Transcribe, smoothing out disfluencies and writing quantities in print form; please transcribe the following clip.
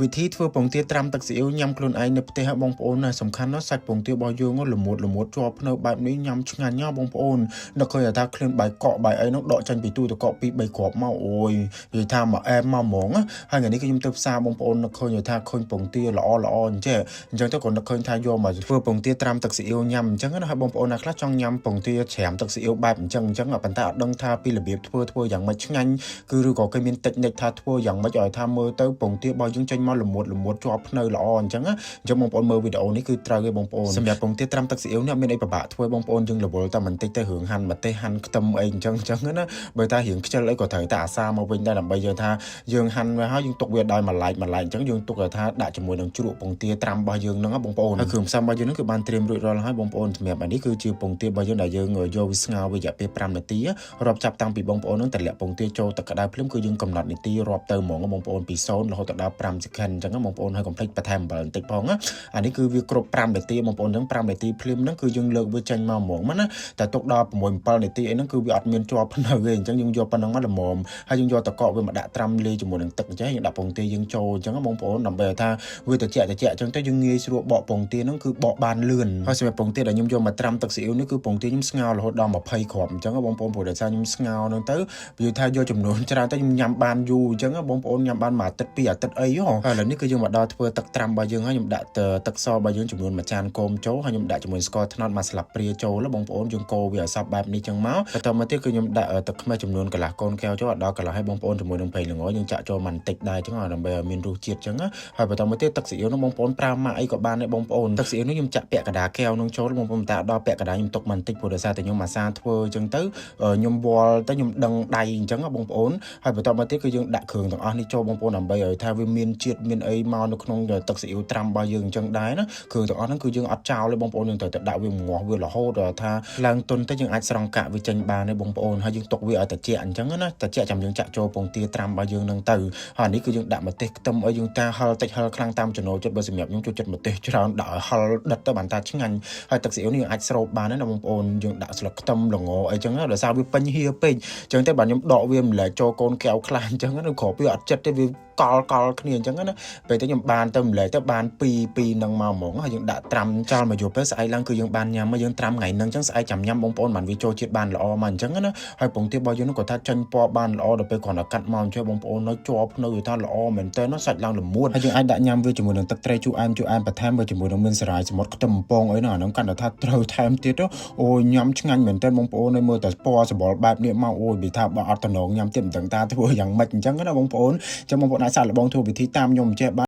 วิธีធ្វើពងទាត្រាំទឹកស៊ីអ៊ីវញ៉ាំខ្លួនឯងនៅផ្ទះបងប្អូនណាសំខាន់ណាស់សាច់ពងទារបស់យើងល្មុតជាប់ភ្នៅបែបនេះញ៉ាំឆ្ងាញ់ណាស់បងប្អូននឹកឃើញថាគ្លៀនបាយកក់បាយអីនោះដកចាញ់ពីទូទឹកកក2 3គ្រាប់មកអូយនិយាយថាមកអែមមកហ្មងហើយថ្ងៃនេះខ្ញុំទៅផ្សារបងប្អូននឹកឃើញថាឃើញពងទាល្អអញ្ចឹងទៅក៏នឹកឃើញថាយកមកធ្វើពងទាត្រាំទឹកស៊ីអ៊ីវញ៉ាំអញ្ចឹងណាហើយបងប្អូនណាខ្លះចង់ញ៉ាំពងទាច្រាមទឹកស៊ីអ៊ីវបែបអញ្ចឹងប៉ុន្តែអត់ដឹងថាពីរបៀបធ្វើយ៉ាងម៉េចឆ្ងាញ់គឺឬក៏គេមានតិចនិចថាធ្វើយ៉ាងម៉េចឲ្យថាមើលទៅពងទារបស់យើងចេញមកល្មុតជាប់ភ្នៅល្អអញ្ចឹងបងប្អូនមើលវីដេអូនេះគឺត្រូវទេបងប្អូនសម្រាប់ពងទាត្រាំទឹកស៊ីអ៊ីវនេះអត់មានអីពិបាកធ្វើបងប្អូនយើងរវល់តែបន្តិចទៅរឿងហាន់ម្ទេសហាន់ខ្ទឹមអីអញ្ចឹងណាបើតែរឿងខ្ជិលអីក៏ត្រូវតែអាសាមកវិញដែរដើម្បីយើងថាយើងហាន់វាហើយយើងទុកវាដោយមួយឡែកអញ្ចឹងយើងទុកថាដាក់ជាមួយនឹងជ្រក់ពងទាត្រាំរបស់យើងហ្នឹងបងប្អូនហើយគ្រឿងផ្សំរបស់យើងហ្នឹងគឺបានត្រៀមរួចរាល់ហើយបងប្អូនសម្រាប់អានេះគឺជាពងទារបស់យើងដែលយើងយកវាស្ងោរវារយៈពេល5នាទីរាប់ចាប់តាំងពីបងប្អូនហ្នឹងតម្លាក់ពងទាចូលទឹកក្តៅភ្លាមគឺយើងកំណត់នាទីរាប់ទៅហ្មងបងប្អូនពី0រហូតដល់5 second អញ្ចឹងបងប្អូនហើយកុំភ្លេចបន្ថែមអំបិលបន្តិចផងណាអានេះគឺវាគ្រប់5នាទីបងប្អូនអញ្ចឹង5នាទីភ្លាមហ្នឹងគឺយើងលើកវាចេញមកហ្មងណាតែទុកដល់6 7នាទីអីហ្នឹងគឺវាអត់មានជាប់ភ្នៅទេអញ្ចឹងយើងយកប៉ុណ្្នឹងមកល្មមហើយយើងយកតកកវាមកដាក់ត្រាំលាយជាមួយនឹងទឹកអញ្ចឹងយើងដាក់ពងទាយើងចូលអញ្ចឹងបងប្អូនដើម្បីថាវាត្រជាក់អញ្ចឹងទៅយើងងាយស្រួលបកពងទាហ្នឹងគឺបកបានលឿនហើយសម្រាប់ពងទាដែលខ្ញុំយកមកត្រាំទឹកស៊ីអ៊ីវនេះគឺពងទាខ្ញុំស្ងោររហូតដល់20គ្រាប់អញ្ចឹងបងប្អូនព្រោះដោយសារខ្ញុំស្ងោរហ្នឹងទៅវាថាយកចំនួនច្រើនទៅខ្ញុំញ៉ាំបានយូរអញ្ចឹងបងប្អូនញ៉ាំបានមួយអាទិត្យ2អាទិត្យអីហ៎ហើយឥឡូវនេះគឺយើងមកដល់ធ្វើទឹកត្រាំរបស់យើងហើយខ្ញុំដាក់ទឹកសរបស់យើងចំនួន1ចានគោមចូលហើយខ្ញុំដាក់ជាមួយស្ករត្នោតមួយស្លាបព្រាចូលបងប្អូនយើងកូរវាឲ្យសព្វបែបនេះចឹងមកបន្តមកទៀតគឺខ្ញុំដាក់ទឹកខ្មេះចំនួនកន្លះកូនកែវចូលដល់កន្លះឲ្យបងប្អូនជាមួយនឹងប្រេងល្ងយើងចាក់ចូលបន្តិចដែរចឹងដើម្បីឲ្យមានរសជាតិចឹងហើយបន្តមកទៀតទឹកស៊ីអ៊ីវនោះបងប្អូនប្រើម៉ាក់អីក៏បានដែរបងប្អូនទឹកស៊ីអ៊ីវនោះខ្ញុំចាក់ពាក់កណ្ដាលកែវនឹងចូលបងប្អូនតែដល់ពាក់កណ្ដាលខ្ញុំទុកបន្តិចព្រោះដោយសារតែខ្ញុំអាសាធ្វើចឹងទៅខ្ញុំវល់ទៅខ្ញុំដឹងដៃអញ្ចឹងបងប្អូនហើយបន្តមកទៀតគឺយើងដាក់គ្រឿងទាំងអស់នេះចូលបងប្អូនដើម្បីឲ្យថាវាមានជាតិមានអីមកនៅក្នុងទឹកស៊ីអ៊ីវត្រាំរបស់យើងអញ្ចឹងដែរណាគ្រឿងទាំងអស់ហ្នឹងគឺយើងអត់ចោលទេបងប្អូនយើងត្រូវតែដាក់វាងាស់វារហូតដល់ថាឡើងទន់ទៅយើងអាចស្រង់កាក់វាចេញបានទេបងប្អូនហើយយើងទុកវាឲ្យត្រជាក់អញ្ចឹងណាត្រជាក់ចាំយើងចាក់ចូលពងទាត្រាំរបស់យើងហ្នឹងទៅហើយនេះគឺយើងដាក់ម្ទេសខ្ទឹមឲ្យយើងតាហឹរតិចហឹរខ្លាំងតាមចំណូលចិត្តបើសម្រាប់ខ្ញុំចូលចិត្តម្ទេសច្រើនដាក់ឲ្យហឹរដិតទៅបានតាឆ្ងាញ់ហើយទឹកស៊ីអ៊ីវនេះយើងអាចស្រូបបានណាបងប្អូនយើងដាក់ស្លឹកខ្ទឹមល្ងអីចឹងដោយសារវាពេញហៀពេកចឹងតែបាទខ្ញុំដកវាម្លែកចូលកូនកែវខ្លះអញ្ចឹងណាគ្រាប់វាអត់ចិត្តទេវាកលគ្នាអញ្ចឹងណាពេលទៅខ្ញុំបានទៅម្លែកទៅបាន2នឹងមកហ្មងហើយយើងដាក់ត្រាំចោលមកយប់ទៅស្អែកឡើងគឺយើងបានញ៉ាំមកយើងត្រាំថ្ងៃហ្នឹងអញ្ចឹងស្អែកចាំញ៉ាំបងប្អូនបានវាចូលជាតិបានល្អមកអញ្ចឹងណាហើយពងទារបស់យើងក៏ថាចាញ់ពណ៌បានល្អដល់ពេលគ្រាន់តែកាត់មកជួយបងប្អូននៅជាប់នៅថាល្អមែនតើសាច់ឡើងល្មួតហើយយើងអាចដាក់ញ៉ាំវាជាមួយនឹងទឹកត្រីជូរអែមបន្ថែមជាមួយនឹងមានសារាយសមុទ្រខ្ទឹមបំពងអីហ្នឹងអាហ្នឹងកាន់តែថាត្រូវថែមទៀតអូយញ៉ាំឆ្ងាញ់មែនតើបងប្អូននៅមើលតែពណ៌សម្បល់បែបនេះមកអូយវាថាបើអត់តំណងញ៉ាំទៀតមិនដឹងតាធ្វើយ៉ាងម៉េចអញ្ចឹងណាបងប្អូនចាំបងប្អូនអាចសាកល្បងធ្វើវិធីតាមខ្ញុំចេះ